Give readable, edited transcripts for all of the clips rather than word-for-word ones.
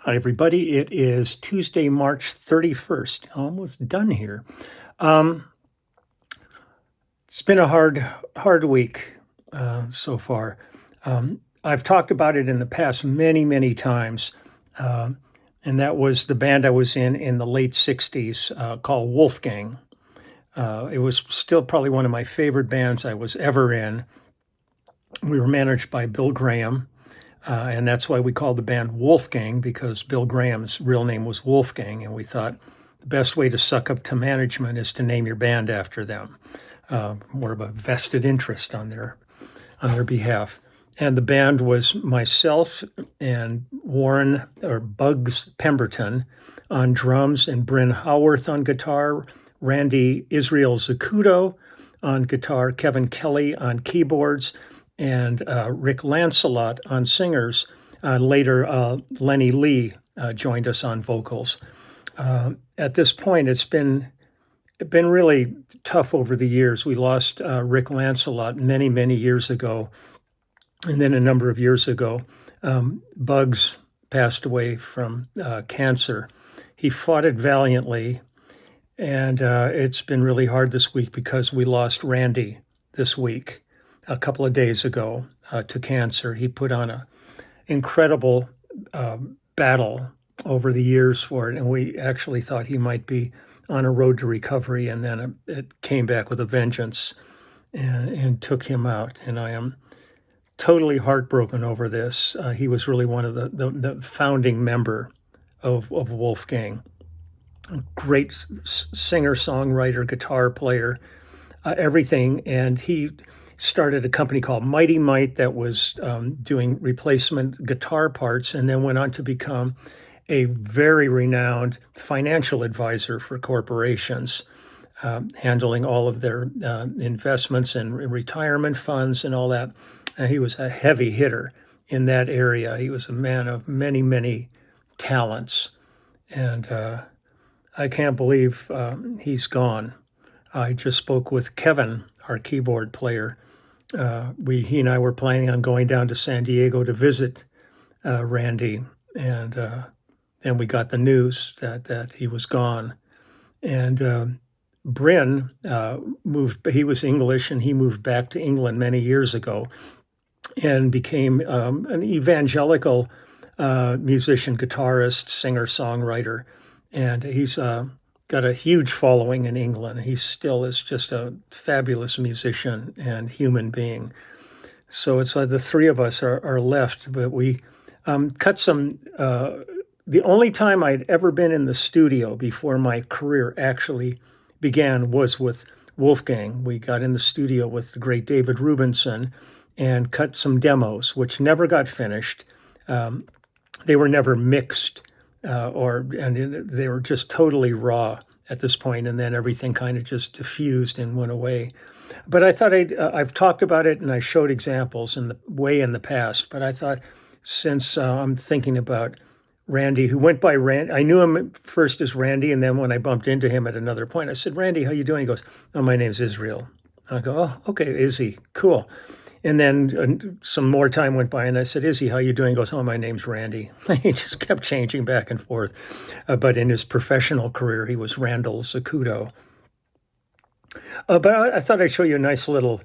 Hi, everybody. It is Tuesday, March 31st. Almost done here. Um, it's been a hard week so far. I've talked about it in the past many times, and that was the band I was in the late 60s called Wolfgang. It was still probably one of my favorite bands I was ever in. We were managed by Bill Graham. And that's why we called the band Wolfgang, because Bill Graham's real name was Wolfgang. And we thought the best way to suck up to management is to name your band after them, more of a vested interest on their behalf. And the band was myself and Warren or Bugs Pemberton on drums, and Bryn Howarth on guitar, Randy Israel Zacuto on guitar, Kevin Kelly on keyboards, and Rick Lancelot on singers. Later, Lenny Lee joined us on vocals. At this point, it's been really tough over the years. We lost Rick Lancelot many years ago, and then a number of years ago, Bugs passed away from cancer. He fought it valiantly, and it's been really hard this week because we lost Randy this week. A couple of days ago to cancer. He put on an incredible battle over the years for it, and we actually thought he might be on a road to recovery, and then it came back with a vengeance and took him out. And I am totally heartbroken over this. He was really one of the founding member of Wolfgang. A great singer, songwriter, guitar player, everything. And he started a company called Mighty Might that was doing replacement guitar parts, and then went on to become a very renowned financial advisor for corporations, handling all of their investments and retirement funds and all that. He was a heavy hitter in that area. He was a man of many talents, and I can't believe he's gone. I just spoke with Kevin, our keyboard player. He and I were planning on going down to San Diego to visit Randy, and we got the news that he was gone. And Bryn moved. He was English, and he moved back to England many years ago, and became an evangelical musician, guitarist, singer, songwriter, and he's got a huge following in England. He still is just a fabulous musician and human being. So it's like the three of us are left, but we cut some. The only time I'd ever been in the studio before my career actually began was with Wolfgang. We got in the studio with the great David Rubinson and cut some demos, which never got finished. They were never mixed. And they were just totally raw at this point, and then everything kind of just diffused and went away. But I thought I've talked about it, and I showed examples in the past. But I thought, since I'm thinking about Randy, who went by Randy, I knew him first as Randy, and then when I bumped into him at another point, I said, "Randy, how you doing?" He goes, "Oh, my name's Israel." I go, "Oh, okay, Izzy, cool." And then some more time went by, and I said, "Izzy, how you doing?" He goes, "Oh, my name's Randy." He just kept changing back and forth. But in his professional career, he was Randall Zacuto. But I thought I'd show you a nice little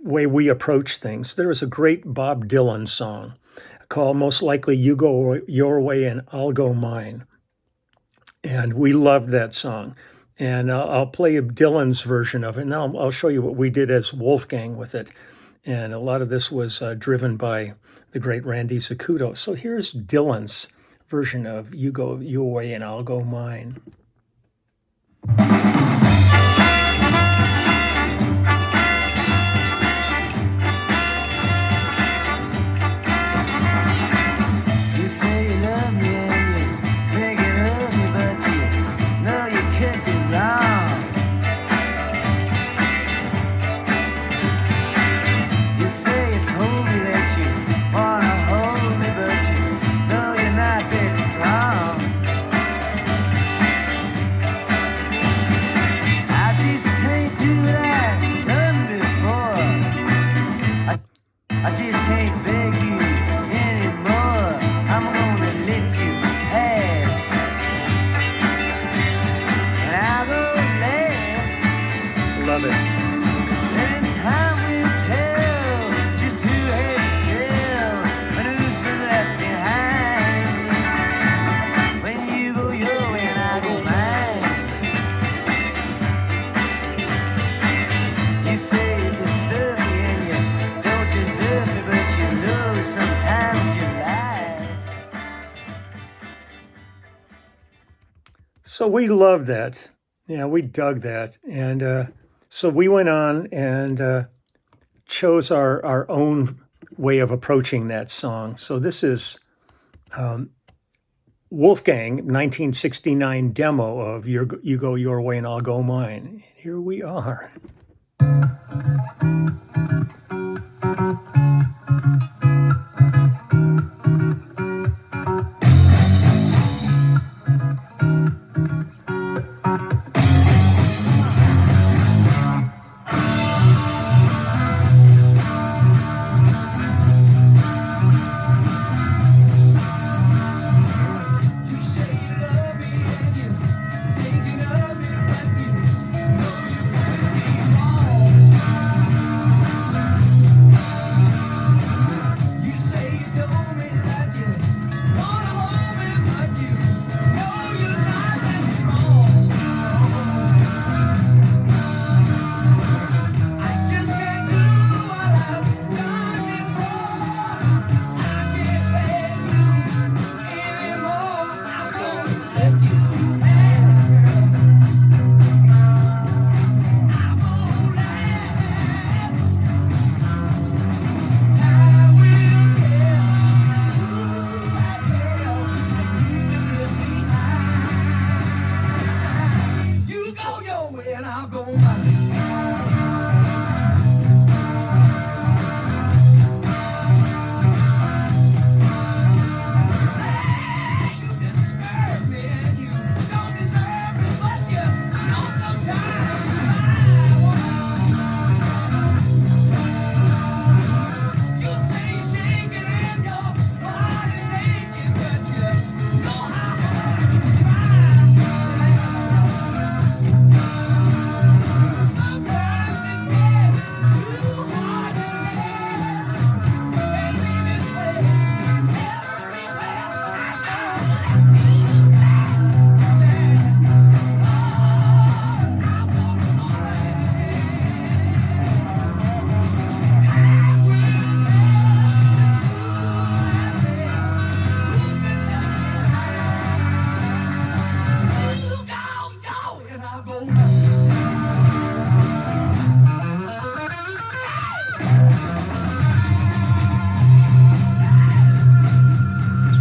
way we approach things. There was a great Bob Dylan song called "Most Likely You Go Your Way and I'll Go Mine." And we loved that song. And I'll play Dylan's version of it. And I'll show you what we did as Wolfgang with it. And a lot of this was driven by the great Randy Zacuto. So here's Dylan's version of "You Go Your Way and I'll Go Mine." So we loved that. Yeah, we dug that. And so we went on and chose our own way of approaching that song. So this is Wolfgang 1969 demo of You Go Your Way and I'll Go Mine. Here we are.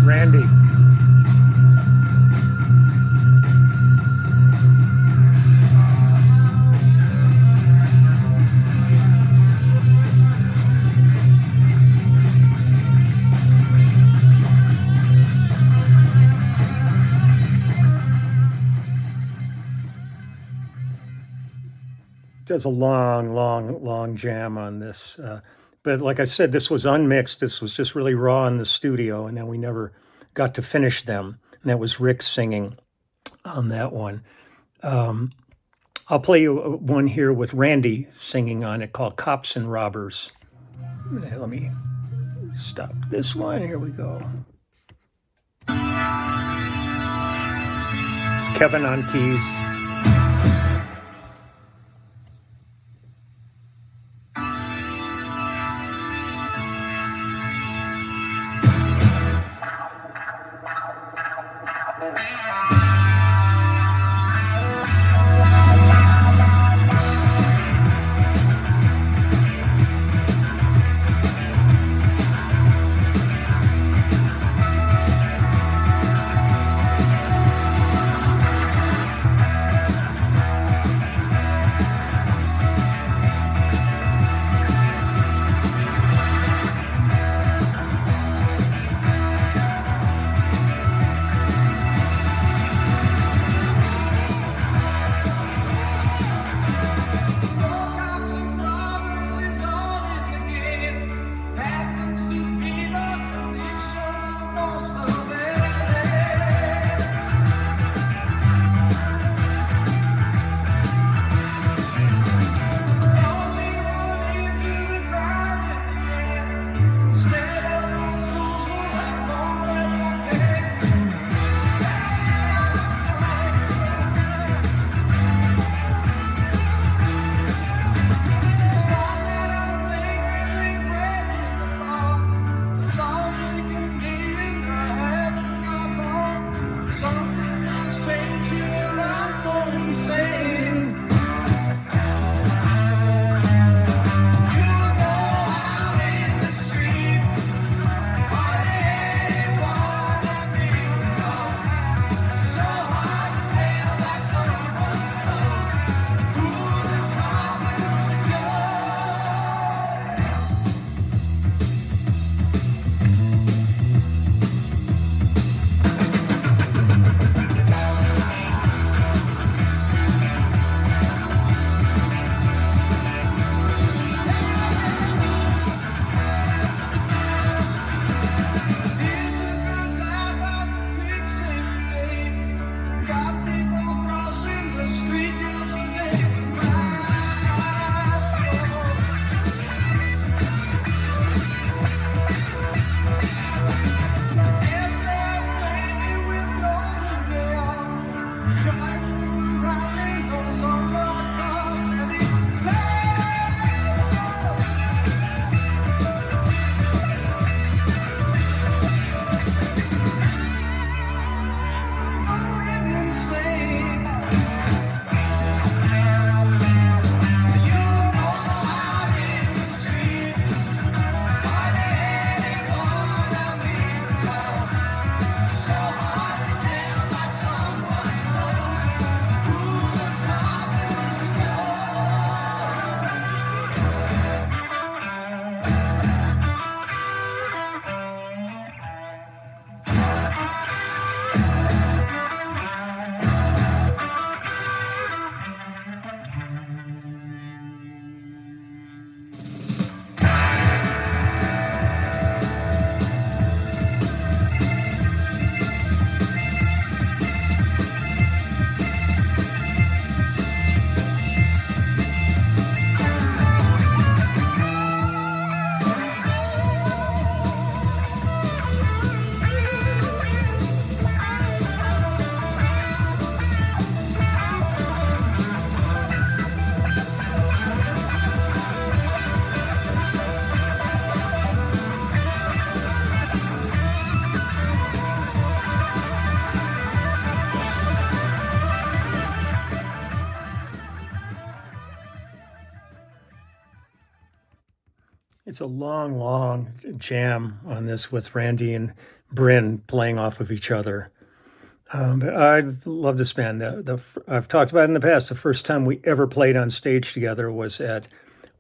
Randy. Does a long jam on this. But like I said, this was unmixed. This was just really raw in the studio, and then we never got to finish them. And that was Rick singing on that one. I'll play you one here with Randy singing on it called Cops and Robbers. Let me stop this one. Here we go. It's Kevin on keys. it's a long, long jam on this with Randy and Bryn playing off of each other. But I love this band. I've talked about it in the past. The first time we ever played on stage together was at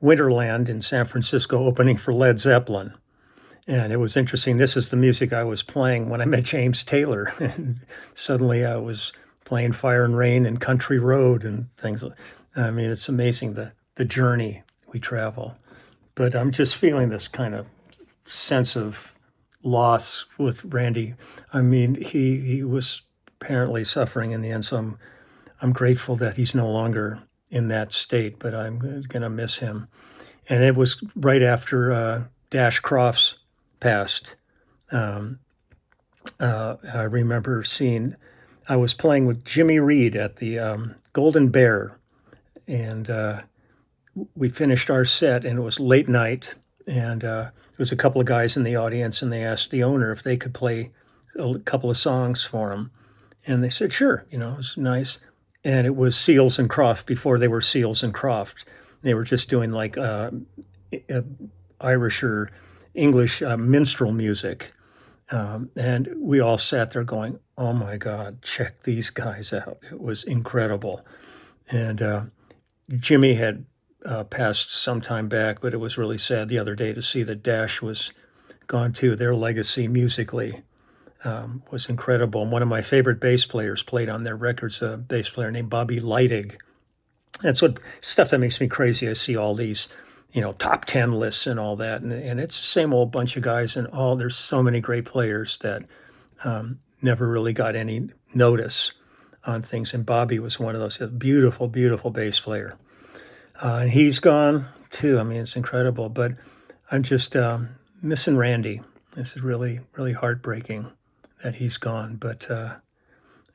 Winterland in San Francisco, opening for Led Zeppelin. And it was interesting. This is the music I was playing when I met James Taylor. And suddenly I was playing Fire and Rain and Country Road and things. I mean, it's amazing the journey we travel. But I'm just feeling this kind of sense of loss with Randy. I mean, he was apparently suffering in the end, so I'm grateful that he's no longer in that state, but I'm going to miss him. And it was right after Dash Crofts passed. I remember I was playing with Jimmy Reed at the Golden Bear, and we finished our set, and it was late night, and there was a couple of guys in the audience, and they asked the owner if they could play a couple of songs for him. And they said, sure, it was nice. And it was Seals and Croft before they were Seals and Croft. They were just doing like Irish or English minstrel music. And we all sat there going, oh my God, check these guys out. It was incredible. And Jimmy had passed some time back, but it was really sad the other day to see that Dash was gone too. Their legacy musically was incredible. And one of my favorite bass players played on their records, a bass player named Bobby Leidig. That's what stuff that makes me crazy. I see all these, top 10 lists and all that. And it's the same old bunch of guys there's so many great players that never really got any notice on things. And Bobby was one of those. A beautiful, beautiful bass player. And he's gone too. I mean, it's incredible, but I'm just missing Randy. This is really, really heartbreaking that he's gone, but at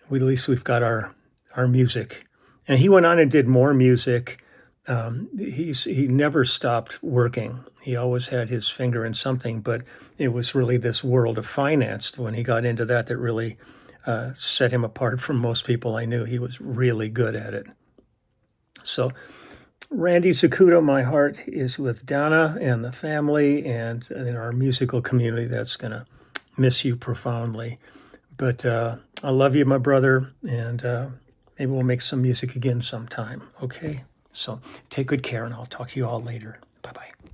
least we've got our music. And he went on and did more music. He never stopped working. He always had his finger in something, but it was really this world of finance when he got into that really set him apart from most people I knew. He was really good at it. So Randy Zacuto, my heart is with Donna and the family and in our musical community that's going to miss you profoundly. But I love you, my brother, and maybe we'll make some music again sometime, okay? So take good care, and I'll talk to you all later. Bye-bye.